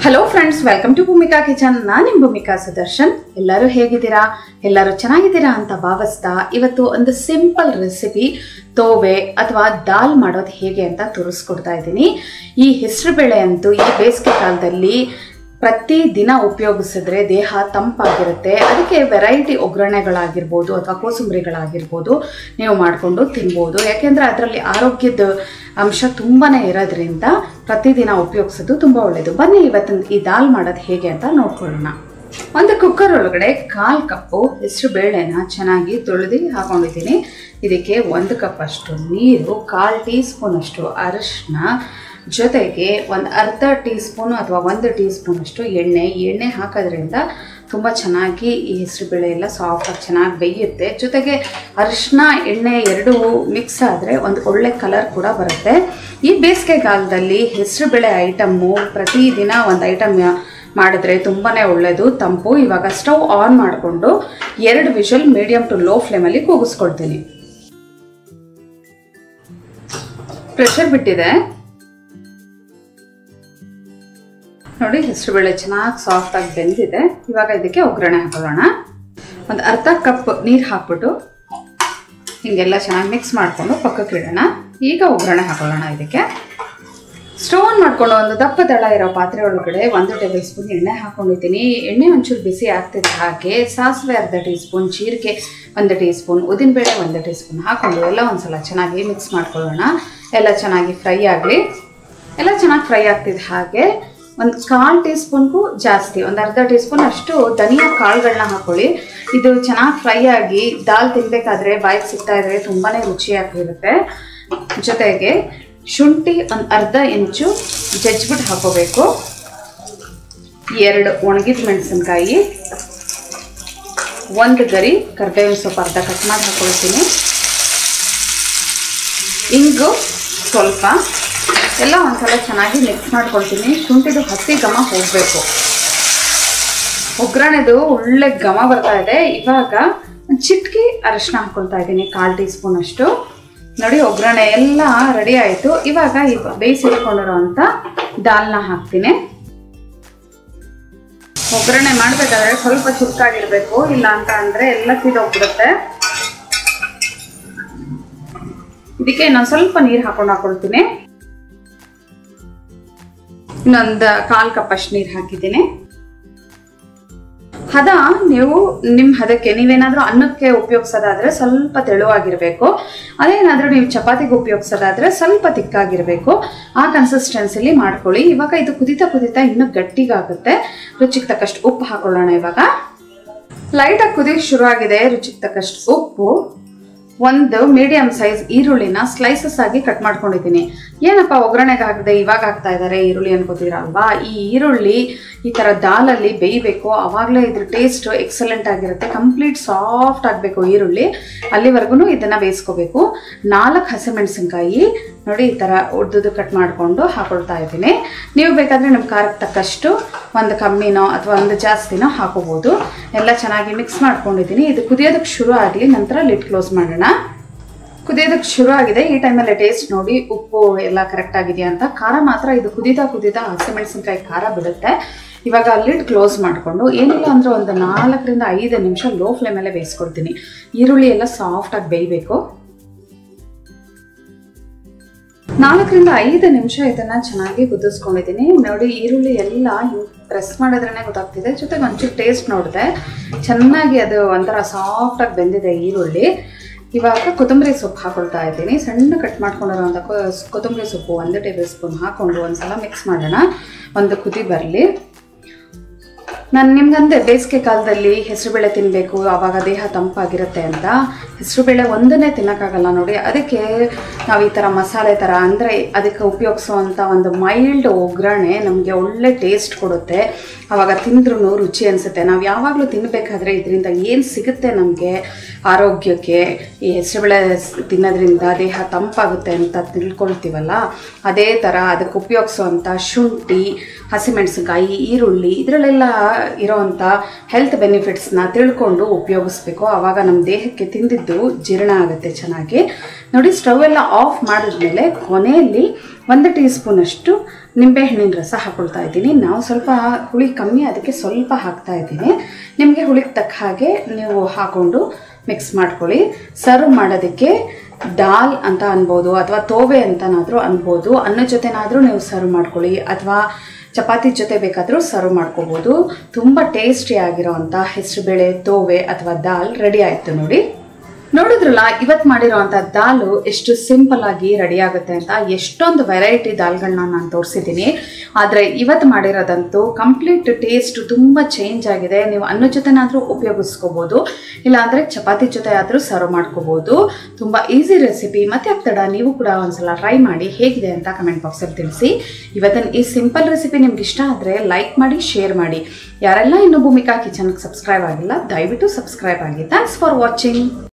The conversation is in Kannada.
Hello friends, welcome to Bhoomika kitchen. ನಾನು ನಿಮ್ಮ ಭೂಮಿಕಾ ಸುದರ್ಶನ್. ಎಲ್ಲರೂ ಹೇಗಿದ್ದೀರಾ? ಎಲ್ಲರೂ ಚೆನ್ನಾಗಿದ್ದೀರಾ ಅಂತ ಭಾವಿಸ್ತಾ ಇವತ್ತು ಒಂದು ಸಿಂಪಲ್ ರೆಸಿಪಿ ತೋವೆ ಅಥವಾ ದಾಲ್ ಮಾಡೋದು ಹೇಗೆ ಅಂತ ತೋರಿಸ್ಕೊಡ್ತಾ ಇದ್ದೀನಿ. ಈ ಹೆಸರುಬೇಳೆ ಅಂತೂ ಈ ಬೇಸಿಗೆ ಕಾಲದಲ್ಲಿ ಪ್ರತಿ ದಿನ ಉಪಯೋಗಿಸಿದ್ರೆ ದೇಹ ತಂಪಾಗಿರುತ್ತೆ. ಅದಕ್ಕೆ ವೆರೈಟಿ ಒಗ್ಗರಣೆಗಳಾಗಿರ್ಬೋದು ಅಥವಾ ಕೋಸಂಬರಿಗಳಾಗಿರ್ಬೋದು ನೀವು ಮಾಡಿಕೊಂಡು ತಿನ್ಬೋದು. ಯಾಕೆಂದರೆ ಅದರಲ್ಲಿ ಆರೋಗ್ಯದ ಅಂಶ ತುಂಬಾ ಇರೋದ್ರಿಂದ ಪ್ರತಿದಿನ ಉಪಯೋಗಿಸೋದು ತುಂಬ ಒಳ್ಳೆಯದು. ಬನ್ನಿ ಇವತ್ತಿನ ಈ ದಾಲ್ ಮಾಡೋದು ಹೇಗೆ ಅಂತ ನೋಡ್ಕೊಳ್ಳೋಣ. ಒಂದು ಕುಕ್ಕರ್ ಒಳಗಡೆ 1/4 ಕಪ್ಪು ಹೆಸರು ಬೇಳೆನ ಚೆನ್ನಾಗಿ ತೊಳೆದು ಹಾಕೊಂಡಿದ್ದೀನಿ. ಇದಕ್ಕೆ 1 ಕಪ್ ಅಷ್ಟು ನೀರು, 1/4 ಟೀ ಸ್ಪೂನ್ ಅಷ್ಟು ಅರಿಶಿನ, ಜೊತೆಗೆ ಒಂದು ಅರ್ಧ ಟೀ ಸ್ಪೂನು ಅಥವಾ 1 ಟೀ ಸ್ಪೂನ್ ಅಷ್ಟು ಎಣ್ಣೆ ಹಾಕೋದ್ರಿಂದ ತುಂಬ ಚೆನ್ನಾಗಿ ಈ ಹೆಸರುಬೇಳೆ ಎಲ್ಲ ಸಾಫ್ಟಾಗಿ ಚೆನ್ನಾಗಿ ಬೇಯುತ್ತೆ. ಜೊತೆಗೆ ಅರಿಶಿನ ಎಣ್ಣೆ ಎರಡೂ ಮಿಕ್ಸ್ ಆದರೆ ಒಂದು ಒಳ್ಳೆ ಕಲರ್ ಕೂಡ ಬರುತ್ತೆ. ಈ ಬೇಸಿಗೆಗಾಲದಲ್ಲಿ ಹೆಸರುಬೇಳೆ ಐಟಮ್ಮು ಪ್ರತಿದಿನ ಒಂದು ಐಟಮ್ ಮಾಡಿದ್ರೆ ತುಂಬಾ ಒಳ್ಳೆಯದು, ತಂಪು. ಇವಾಗ ಸ್ಟವ್ ಆನ್ ಮಾಡಿಕೊಂಡು 2 ವಿಷಲ್ ಮೀಡಿಯಮ್ ಟು ಲೋ ಫ್ಲೇಮಲ್ಲಿ ಕೂಗಿಸ್ಕೊಳ್ತೀನಿ. ಪ್ರೆಷರ್ ಬಿಟ್ಟಿದೆ ನೋಡಿ. ಹೆಸರುಬೇಳೆ ಚೆನ್ನಾಗಿ ಸಾಫ್ಟಾಗಿ ಬೆಂದಿದೆ. ಇವಾಗ ಇದಕ್ಕೆ ಒಗ್ಗರಣೆ ಹಾಕೊಳ್ಳೋಣ. ಒಂದು ಅರ್ಧ ಕಪ್ ನೀರು ಹಾಕ್ಬಿಟ್ಟು ಹೀಗೆಲ್ಲ ಚೆನ್ನಾಗಿ ಮಿಕ್ಸ್ ಮಾಡಿಕೊಂಡು ಪಕ್ಕಕ್ಕೆ ಇಡೋಣ. ಈಗ ಒಗ್ಗರಣೆ ಹಾಕೊಳ್ಳೋಣ. ಇದಕ್ಕೆ ಸ್ಟವ್ ಆನ್ ಮಾಡಿಕೊಂಡು ಒಂದು ದಪ್ಪ ದಳ ಇರೋ ಪಾತ್ರೆ ಒಳಗಡೆ 1 ಟೇಬಲ್ ಸ್ಪೂನ್ ಎಣ್ಣೆ ಹಾಕೊಂಡಿದ್ದೀನಿ. ಎಣ್ಣೆ ಒಂಚೂರು ಬಿಸಿ ಆಗ್ತಿದೆ. ಹಾಗೆ ಸಾಸಿವೆ ಅರ್ಧ ಟೀ ಸ್ಪೂನ್, ಜೀರಿಗೆ 1 ಟೀ ಸ್ಪೂನ್, ಉದ್ದಿನಬೇಳೆ 1 ಟೀ ಸ್ಪೂನ್ ಹಾಕೊಂಡು ಎಲ್ಲ ಒಂದ್ಸಲ ಚೆನ್ನಾಗಿ ಮಿಕ್ಸ್ ಮಾಡ್ಕೊಳ್ಳೋಣ. ಎಲ್ಲ ಚೆನ್ನಾಗಿ ಫ್ರೈ ಆಗಲಿ. ಎಲ್ಲ ಚೆನ್ನಾಗಿ ಫ್ರೈ ಆಗ್ತಿದೆ. ಹಾಗೆ ಒಂದು 1/4 ಟೀ ಸ್ಪೂನ್ಗೂ ಜಾಸ್ತಿ, ಒಂದು ಅರ್ಧ ಟೀ ಸ್ಪೂನ್ ಅಷ್ಟು ಧನಿಯಾ ಕಾಳುಗಳನ್ನ ಹಾಕೊಳ್ಳಿ. ಇದು ಚೆನ್ನಾಗಿ ಫ್ರೈ ಆಗಿ ದಾಲ್ ತಿನ್ನಬೇಕಾದ್ರೆ ಬಾಯಿಗೆ ಸಿಗ್ತಾ ಇದ್ರೆ ತುಂಬಾ ರುಚಿಯಾಗಿರುತ್ತೆ. ಜೊತೆಗೆ ಶುಂಠಿ ಒಂದು ಅರ್ಧ ಇಂಚು ಜಜ್ಜಿಬಿಟ್ಟು ಹಾಕೋಬೇಕು. 2 ಒಣಗಿದ ಮೆಣಸಿನ್ಕಾಯಿ, 1 ಗರಿ ಕರಿಬೇವಿನ ಸೊಪ್ಪು ಅರ್ಧ ಕಟ್ ಮಾಡಿ ಹಾಕೊಳ್ತೀನಿ. ಇಂಗು ಸ್ವಲ್ಪ, ಎಲ್ಲ ಒಂದ್ಸಲ ಚೆನ್ನಾಗಿ ಮಿಕ್ಸ್ ಮಾಡ್ಕೊಳ್ತೀನಿ. ಶುಂಠಿದು ಹಸಿ ಘಮ ಹೋಗಬೇಕು. ಒಗ್ಗರಣೆದು ಒಳ್ಳೆ ಘಮ ಬರ್ತಾ ಇದೆ. ಇವಾಗ ಒಂದು ಚಿಟಕಿ ಅರಿಶಿನ ಹಾಕ್ಕೊಳ್ತಾ ಇದ್ದೀನಿ, 1/4 ಟೀ ಸ್ಪೂನ್ ಅಷ್ಟು. ನೋಡಿ, ಒಗ್ಗರಣೆ ಎಲ್ಲ ರೆಡಿ ಆಯಿತು. ಇವಾಗ ಬೇಯಿಸಿಟ್ಕೊಂಡಿರೋಂಥ ದಾಲ್ನ ಹಾಕ್ತೀನಿ. ಒಗ್ಗರಣೆ ಮಾಡಬೇಕಾದ್ರೆ ಸ್ವಲ್ಪ ಚುಕ್ಕಾಗಿರಬೇಕು, ಇಲ್ಲ ಅಂತ ಅಂದರೆ ಎಲ್ಲ ಸಿದೋಗ್ಬಿಡುತ್ತೆ. ಇದಕ್ಕೆ ಇನ್ನೊಂದು ಸ್ವಲ್ಪ ನೀರು ಹಾಕೊಳ್ತೀನಿ. ಇನ್ನೊಂದು 1/4 ಕಪ್ ಅಷ್ಟು ನೀರು ಹಾಕಿದ್ದೀನಿ. ಹದ ನೀವು ನಿಮ್ಮ ಹದಕ್ಕೆ, ನೀವೇನಾದರೂ ಅನ್ನಕ್ಕೆ ಉಪಯೋಗಿಸೋದಾದ್ರೆ ಸ್ವಲ್ಪ ತೆಳುವಾಗಿರಬೇಕು. ಅದೇನಾದರೂ ನೀವು ಚಪಾತಿಗೆ ಉಪಯೋಗಿಸೋದಾದ್ರೆ ಸ್ವಲ್ಪ ತಿಕ್ಕಾಗಿರಬೇಕು. ಆ ಕನ್ಸಿಸ್ಟೆನ್ಸಿಲಿ ಮಾಡ್ಕೊಳ್ಳಿ. ಇವಾಗ ಇದು ಕುದೀತಾ ಇನ್ನೂ ಗಟ್ಟಿಗಾಗುತ್ತೆ. ರುಚಿಗೆ ತಕ್ಕಷ್ಟು ಉಪ್ಪು ಹಾಕೊಳ್ಳೋಣ. ಇವಾಗ ಲೈಟಾಗಿ ಕುದಿಯೋಕೆ ಶುರುವಾಗಿದೆ. ರುಚಿಗೆ ತಕ್ಕಷ್ಟು ಉಪ್ಪು, 1 ಮೀಡಿಯಂ ಸೈಜ್ ಈರುಳ್ಳಿನ ಸ್ಲೈಸಸ್ ಆಗಿ ಕಟ್ ಮಾಡ್ಕೊಂಡಿದ್ದೀನಿ. ಏನಪ್ಪ ಒಗ್ಗರಣೆಗೆ ಹಾಕಿದೆ ಇವಾಗ ಹಾಕ್ತಾ ಇದ್ದಾರೆ ಈರುಳ್ಳಿ ಅನ್ಕೋತೀರಲ್ವಾ? ಈ ಈರುಳ್ಳಿ ಈ ಥರ ದಾಲಲ್ಲಿ ಬೇಯಬೇಕು. ಆವಾಗಲೇ ಇದ್ರ ಟೇಸ್ಟ್ ಎಕ್ಸಲೆಂಟ್ ಆಗಿರುತ್ತೆ. ಕಂಪ್ಲೀಟ್ ಸಾಫ್ಟ್ ಆಗಬೇಕು ಈರುಳ್ಳಿ. ಅಲ್ಲಿವರೆಗೂ ಇದನ್ನು ಬೇಯಿಸ್ಕೋಬೇಕು. 4 ಹಸಿಮೆಣಸಿನ್ಕಾಯಿ ನೋಡಿ ಈ ಥರ ಉದ್ದುದು ಕಟ್ ಮಾಡಿಕೊಂಡು ಹಾಕೊಳ್ತಾ ಇದ್ದೀನಿ. ನೀವು ಬೇಕಾದರೆ ನಿಮ್ಮ ಖಾರಕ್ಕೆ ತಕ್ಕಷ್ಟು 1 ಕಮ್ಮಿನೋ ಅಥವಾ 1 ಜಾಸ್ತಿನೋ ಹಾಕೋಬೋದು. ಎಲ್ಲ ಚೆನ್ನಾಗಿ ಮಿಕ್ಸ್ ಮಾಡ್ಕೊಂಡಿದ್ದೀನಿ. ಇದು ಕುದಿಯೋದಕ್ಕೆ ಶುರು ಆಗಲಿ, ನಂತರ ಲಿಡ್ ಕ್ಲೋಸ್ ಮಾಡೋಣ. ಕುದಿಯೋದಕ್ಕೆ ಶುರು ಆಗಿದೆ. ಈ ಟೈಮಲ್ಲಿ ಟೇಸ್ಟ್ ನೋಡಿ ಉಪ್ಪು ಎಲ್ಲ ಕರೆಕ್ಟ್ ಆಗಿದೆಯಾ ಅಂತ. ಖಾರ ಮಾತ್ರ ಇದು ಕುದೀತಾ ಹಸಿಮೆಣಸಿನ್ಕಾಯಿ ಖಾರ ಬಿಡುತ್ತೆ. ಇವಾಗ ಲಿಡ್ ಕ್ಲೋಸ್ ಮಾಡಿಕೊಂಡು ಏನಿಲ್ಲ ಅಂದರೆ ಒಂದು 4 ರಿಂದ 5 ನಿಮಿಷ ಲೋ ಫ್ಲೇಮಲ್ಲೇ ಬೇಯಿಸ್ಕೊಳ್ತೀನಿ. ಈರುಳ್ಳಿ ಎಲ್ಲ ಸಾಫ್ಟಾಗಿ ಬೇಯಬೇಕು. 4 ರಿಂದ 5 ನಿಮಿಷ ಇದನ್ನು ಚೆನ್ನಾಗಿ ಕುದಿಸ್ಕೊಂಡಿದ್ದೀನಿ. ನೋಡಿ, ಈರುಳ್ಳಿ ಎಲ್ಲ ಪ್ರೆಸ್ ಮಾಡಿದ್ರೇ ಗೊತ್ತಾಗ್ತಿದೆ. ಜೊತೆಗೆ ಒಂಚೂರು ಟೇಸ್ಟ್ ನೋಡಿದೆ, ಚೆನ್ನಾಗಿ ಅದು ಒಂಥರ ಸಾಫ್ಟಾಗಿ ಬೆಂದಿದೆ ಈರುಳ್ಳಿ. ಇವಾಗ ಕೊತ್ತಂಬರಿ ಸೊಪ್ಪು ಹಾಕೊಳ್ತಾ ಇದ್ದೀನಿ. ಸಣ್ಣ ಕಟ್ ಮಾಡ್ಕೊಂಡಿರೋಂಥ ಕೊತ್ತಂಬರಿ ಸೊಪ್ಪು 1 ಟೇಬಲ್ ಸ್ಪೂನ್ ಹಾಕ್ಕೊಂಡು ಒಂದ್ಸಲ ಮಿಕ್ಸ್ ಮಾಡೋಣ. ಒಂದು ಕುದಿ ಬರಲಿ. ನಾನು ನಿಮ್ಗಂದೆ ಬೇಸಿಗೆ ಕಾಲದಲ್ಲಿ ಹೆಸರುಬೇಳೆ ತಿನ್ನಬೇಕು, ಆವಾಗ ದೇಹ ತಂಪಾಗಿರುತ್ತೆ ಅಂತ. ಹೆಸರುಬೇಳೆ ಒಂದನ್ನೇ ತಿನ್ನೋಕ್ಕಾಗಲ್ಲ ನೋಡಿ. ಅದಕ್ಕೆ ನಾವು ಈ ಥರ ಮಸಾಲೆ ಥರ ಅಂದರೆ ಅದಕ್ಕೆ ಉಪಯೋಗಿಸೋವಂಥ ಒಂದು ಮೈಲ್ಡ್ ಒಗ್ಗರಣೆ ನಮಗೆ ಒಳ್ಳೆ ಟೇಸ್ಟ್ ಕೊಡುತ್ತೆ. ಆವಾಗ ತಿಂದ್ರೂ ರುಚಿ ಅನಿಸುತ್ತೆ. ನಾವು ಯಾವಾಗಲೂ ತಿನ್ನಬೇಕಾದ್ರೆ ಇದರಿಂದ ಏನು ಸಿಗುತ್ತೆ ನಮಗೆ ಆರೋಗ್ಯಕ್ಕೆ, ಈ ಹೆಸರುಬೇಳೆ ತಿನ್ನೋದ್ರಿಂದ ದೇಹ ತಂಪಾಗುತ್ತೆ ಅಂತ ತಿಳ್ಕೊಳ್ತೀವಲ್ಲ, ಅದೇ ಥರ ಅದಕ್ಕೆ ಉಪಯೋಗಿಸೋವಂಥ ಶುಂಠಿ, ಹಸಿಮೆಣಸಿನ್ಕಾಯಿ, ಈರುಳ್ಳಿ ಇದರಲ್ಲೆಲ್ಲ ಇರೋವಂಥ ಹೆಲ್ತ್ ಬೆನಿಫಿಟ್ಸ್ನ ತಿಳ್ಕೊಂಡು ಉಪಯೋಗಿಸ್ಬೇಕು. ಆವಾಗ ನಮ್ಮ ದೇಹಕ್ಕೆ ತಿಂದಿದ್ದು ಜೀರ್ಣ ಆಗುತ್ತೆ ಚೆನ್ನಾಗಿ. ನೋಡಿ, ಸ್ಟವ್ ಎಲ್ಲ ಆಫ್ ಮಾಡಿದ್ಮೇಲೆ ಕೊನೆಯಲ್ಲಿ 1 ಟೀ ಸ್ಪೂನ್ ಅಷ್ಟು ನಿಂಬೆಹಣ್ಣಿನ ರಸ ಹಾಕೊಳ್ತಾ ಇದ್ದೀನಿ. ನಾವು ಸ್ವಲ್ಪ ಹುಳಿ ಕಮ್ಮಿ, ಅದಕ್ಕೆ ಸ್ವಲ್ಪ ಹಾಕ್ತಾ ಇದ್ದೀನಿ. ನಿಮಗೆ ಹುಳಿಗೆ ತಕ್ಕ ಹಾಗೆ ನೀವು ಹಾಕೊಂಡು ಮಿಕ್ಸ್ ಮಾಡ್ಕೊಳ್ಳಿ. ಸರ್ವ್ ಮಾಡೋದಕ್ಕೆ ದಾಲ್ ಅಂತ ಅನ್ಬೋದು ಅಥವಾ ತೋವೆ ಅಂತನಾದರೂ ಅನ್ಬೋದು. ಅನ್ನ ಜೊತೆನಾದರೂ ನೀವು ಸರ್ವ್ ಮಾಡ್ಕೊಳ್ಳಿ ಅಥವಾ ಚಪಾತಿ ಜೊತೆ ಬೇಕಾದರೂ ಸರ್ವ್ ಮಾಡ್ಕೋಬೋದು. ತುಂಬ ಟೇಸ್ಟಿಯಾಗಿರೋವಂಥ ಹೆಸರುಬೇಳೆ ತೋವೆ ಅಥವಾ ದಾಲ್ ರೆಡಿ ಆಯಿತು ನೋಡಿ. ನೋಡಿದ್ರಲ್ಲ, ಇವತ್ತು ಮಾಡಿರೋವಂಥ ದಾಲು ಎಷ್ಟು ಸಿಂಪಲ್ ಆಗಿ ರೆಡಿ ಆಗುತ್ತೆ ಅಂತ. ಎಷ್ಟೊಂದು ವೆರೈಟಿ ದಾಲ್ಗಳನ್ನ ನಾನು ತೋರಿಸಿದ್ದೀನಿ. ಆದರೆ ಇವತ್ತು ಮಾಡಿರೋದಂತೂ ಕಂಪ್ಲೀಟ್ ಟೇಸ್ಟ್ ತುಂಬ ಚೇಂಜ್ ಆಗಿದೆ. ನೀವು ಅನ್ನ ಜೊತೆನಾದರೂ ಉಪಯೋಗಿಸ್ಕೋಬೋದು, ಇಲ್ಲಾಂದರೆ ಚಪಾತಿ ಜೊತೆ ಆದರೂ ಸರ್ವ್ ಮಾಡ್ಕೋಬೋದು. ತುಂಬ ಈಸಿ ರೆಸಿಪಿ. ಮತ್ತೆ ಆಗ್ತಡ ನೀವು ಕೂಡ ಒಂದ್ಸಲ ಟ್ರೈ ಮಾಡಿ ಹೇಗಿದೆ ಅಂತ ಕಮೆಂಟ್ ಬಾಕ್ಸಲ್ಲಿ ತಿಳಿಸಿ. ಇವತ್ತಿನ ಈ ಸಿಂಪಲ್ ರೆಸಿಪಿ ನಿಮ್ಗೆ ಇಷ್ಟ ಆದರೆ ಲೈಕ್ ಮಾಡಿ, ಶೇರ್ ಮಾಡಿ. ಯಾರೆಲ್ಲ ಇನ್ನೂ ಭೂಮಿಕಾ ಕಿಚನ್ಗೆ ಸಬ್ಸ್ಕ್ರೈಬ್ ಆಗಿಲ್ಲ, ದಯವಿಟ್ಟು ಸಬ್ಸ್ಕ್ರೈಬ್ ಆಗಿ. Thanks for watching.